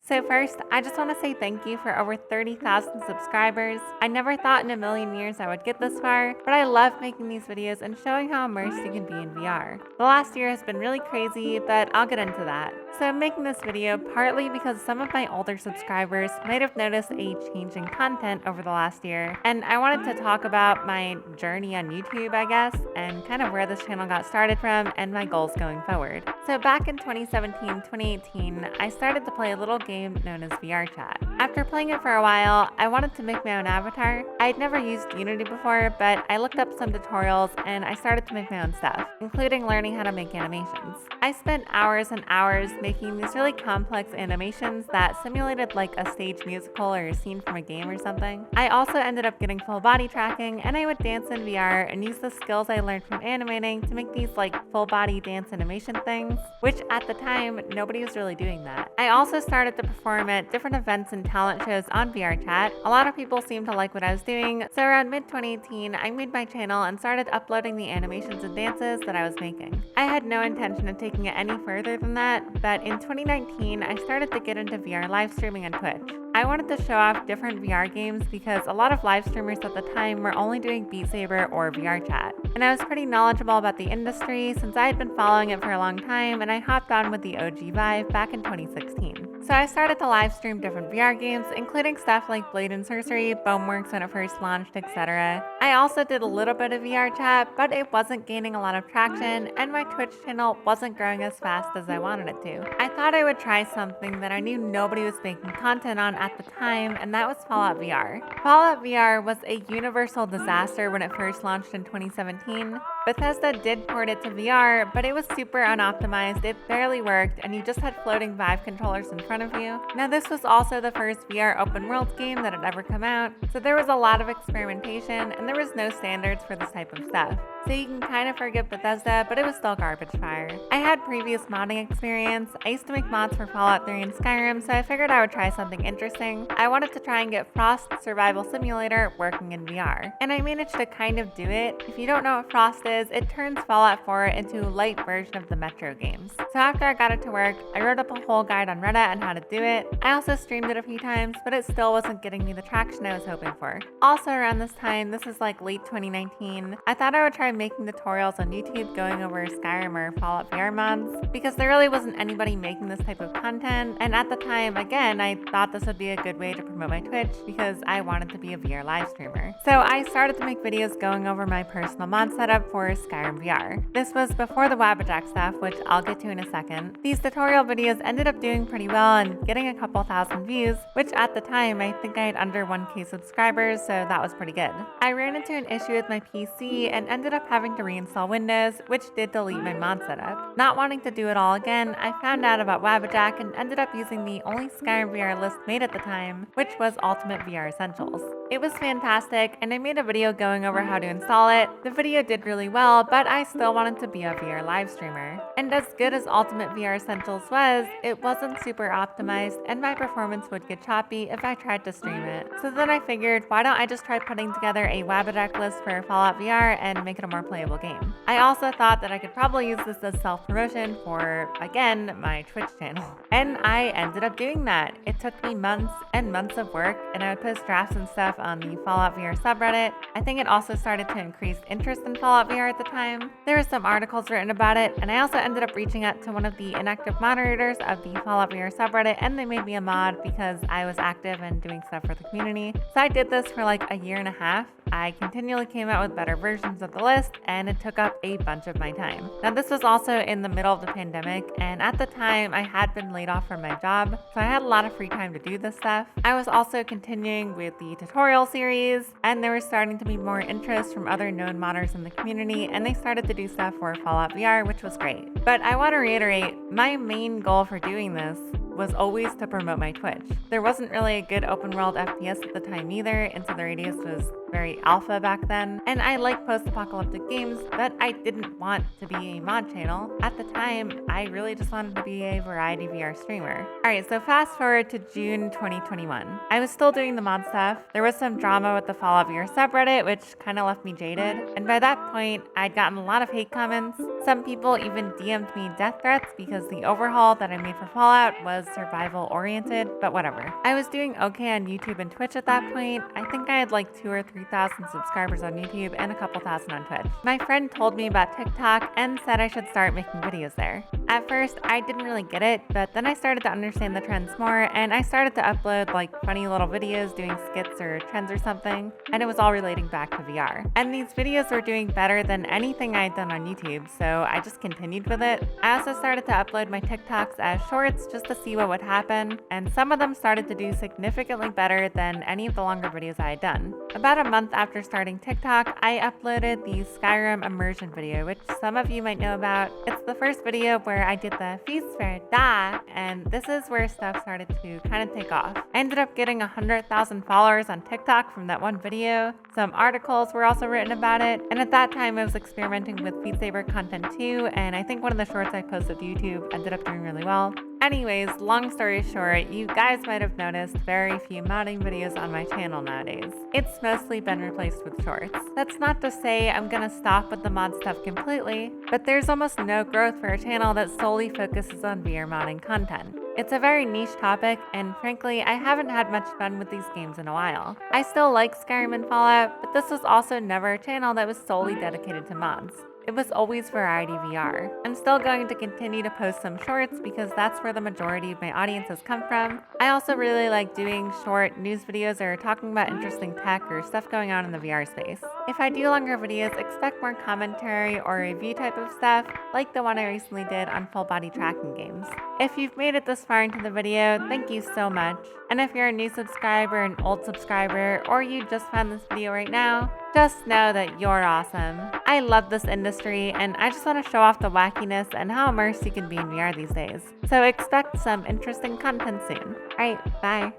So first, I just want to say thank you for over 30,000 subscribers. I never thought in a million years I would get this far, but I love making these videos and showing how immersed you can be in VR. The last year has been really crazy, but I'll get into that. So I'm making this video partly because some of my older subscribers might have noticed a change in content over the last year, and I wanted to talk about my journey on YouTube, I guess, and kind of where this channel got started from and my goals going forward. So back in 2017-2018, I started to play a little game known as VR Chat. After playing it for a while, I wanted to make my own avatar. I had never used Unity before, but I looked up some tutorials and I started to make my own stuff, including learning how to make animations. I spent hours and hours making these really complex animations that simulated like a stage musical or a scene from a game or something. I also ended up getting full body tracking, and I would dance in VR and use the skills I learned from animating to make these like full body dance animation things, which at the time, nobody was really doing that. I also started to perform at different events and talent shows on VR Chat. A lot of people seemed to like what I was doing, so around mid-2018, I made my channel and started uploading the animations and dances that I was making. I had no intention of taking it any further than that, but in 2019, I started to get into VR live streaming on Twitch. I wanted to show off different VR games because a lot of live streamers at the time were only doing Beat Saber or VR Chat. And I was pretty knowledgeable about the industry since I had been following it for a long time, and I hopped on with the OG Vive back in 2016. So I started to live stream different VR games, including stuff like Blade and Sorcery, Boneworks when it first launched, etc. I also did a little bit of VR Chat, but it wasn't gaining a lot of traction, and my Twitch channel wasn't growing as fast as I wanted it to. I thought I would try something that I knew nobody was making content on at the time, and that was Fallout VR. Fallout VR was a universal disaster when it first launched in 2017. Bethesda did port it to VR, but it was super unoptimized, it barely worked, and you just had floating Vive controllers in front of you. Now this was also the first VR open world game that had ever come out, so there was a lot of experimentation, and there was no standards for this type of stuff. So you can kind of forgive Bethesda, but it was still garbage fire. I had previous modding experience. I used to make mods for Fallout 3 and Skyrim, so I figured I would try something interesting. I wanted to try and get Frost Survival Simulator working in VR, and I managed to kind of do it. If you don't know what Frost is, it turns Fallout 4 into a light version of the Metro games. So after I got it to work, I wrote up a whole guide on Reddit on how to do it. I also streamed it a few times, but it still wasn't getting me the traction I was hoping for. Also around this time, this is like late 2019, I thought I would try making tutorials on YouTube going over Skyrim or Fallout VR mods, because there really wasn't anybody making this type of content, and at the time, again, I thought this would be a good way to promote my Twitch because I wanted to be a VR live streamer. So I started to make videos going over my personal mod setup for Skyrim VR. This was before the bhaptics stuff, which I'll get to in a second. These tutorial videos ended up doing pretty well and getting a couple thousand views, which at the time I think I had under 1K subscribers, so that was pretty good. I ran into an issue with my PC and ended up having to reinstall Windows, which did delete my mod setup. Not wanting to do it all again, I found out about Wabbajack and ended up using the only Skyrim VR list made at the time, which was Ultimate VR Essentials. It was fantastic, and I made a video going over how to install it. The video did really well, but I still wanted to be a VR live streamer. And as good as Ultimate VR Essentials was, it wasn't super optimized, and my performance would get choppy if I tried to stream it. So then I figured, why don't I just try putting together a Wabbajack list for Fallout VR and make it a more playable game. I also thought that I could probably use this as self-promotion for, again, my Twitch channel. And I ended up doing that. It took me months and months of work, and I would post drafts and stuff on the Fallout VR subreddit. I think it also started to increase interest in Fallout VR at the time. There were some articles written about it, and I also ended up reaching out to one of the inactive moderators of the Fallout VR subreddit, and they made me a mod because I was active and doing stuff for the community. So I did this for like a year and a half. I continually came out with better versions of the list, and it took up a bunch of my time. Now this was also in the middle of the pandemic, and at the time I had been laid off from my job, so I had a lot of free time to do this stuff. I was also continuing with the tutorial series, and there was starting to be more interest from other known modders in the community, and they started to do stuff for Fallout VR, which was great. But I want to reiterate, my main goal for doing this was always to promote my Twitch. There wasn't really a good open world FPS at the time either, and so the radius was very alpha back then, and I like post-apocalyptic games, but I didn't want to be a mod channel. At the time, I really just wanted to be a variety VR streamer. Alright, so fast forward to June 2021. I was still doing the mod stuff. There was some drama with the Fallout VR subreddit, which kind of left me jaded, and by that point, I'd gotten a lot of hate comments. Some people even DM'd me death threats because the overhaul that I made for Fallout was survival-oriented, but whatever. I was doing okay on YouTube and Twitch at that point. I think I had like 2,000 or 3,000 subscribers on YouTube and a couple thousand on Twitch. My friend told me about TikTok and said I should start making videos there. At first, I didn't really get it, but then I started to understand the trends more, and I started to upload like funny little videos doing skits or trends or something, and it was all relating back to VR. And these videos were doing better than anything I had done on YouTube, so I just continued with it. I also started to upload my TikToks as shorts just to see what would happen, and some of them started to do significantly better than any of the longer videos I had done. About a month after starting TikTok, I uploaded the Skyrim immersion video, which some of you might know about. It's the first video where I did the Vest++Arms, and this is where stuff started to kind of take off. I ended up getting 100,000 followers on TikTok from that one video. Some articles were also written about it, and at that time I was experimenting with Beat Saber content too, and I think one of the shorts I posted to YouTube ended up doing really well. Anyways, long story short, you guys might have noticed very few modding videos on my channel nowadays. It's mostly been replaced with shorts. That's not to say I'm gonna stop with the mod stuff completely, but there's almost no growth for a channel that solely focuses on VR modding content. It's a very niche topic, and frankly, I haven't had much fun with these games in a while. I still like Skyrim and Fallout, but this was also never a channel that was solely dedicated to mods. It was always variety VR. I'm still going to continue to post some shorts because that's where the majority of my audience has come from. I also really like doing short news videos or talking about interesting tech or stuff going on in the VR space. If I do longer videos, expect more commentary or review type of stuff, like the one I recently did on full body tracking games. If you've made it this far into the video, thank you so much. And if you're a new subscriber, an old subscriber, or you just found this video right now, just know that you're awesome. I love this industry, and I just want to show off the wackiness and how immersed you can be in VR these days. So expect some interesting content soon. Alright, bye.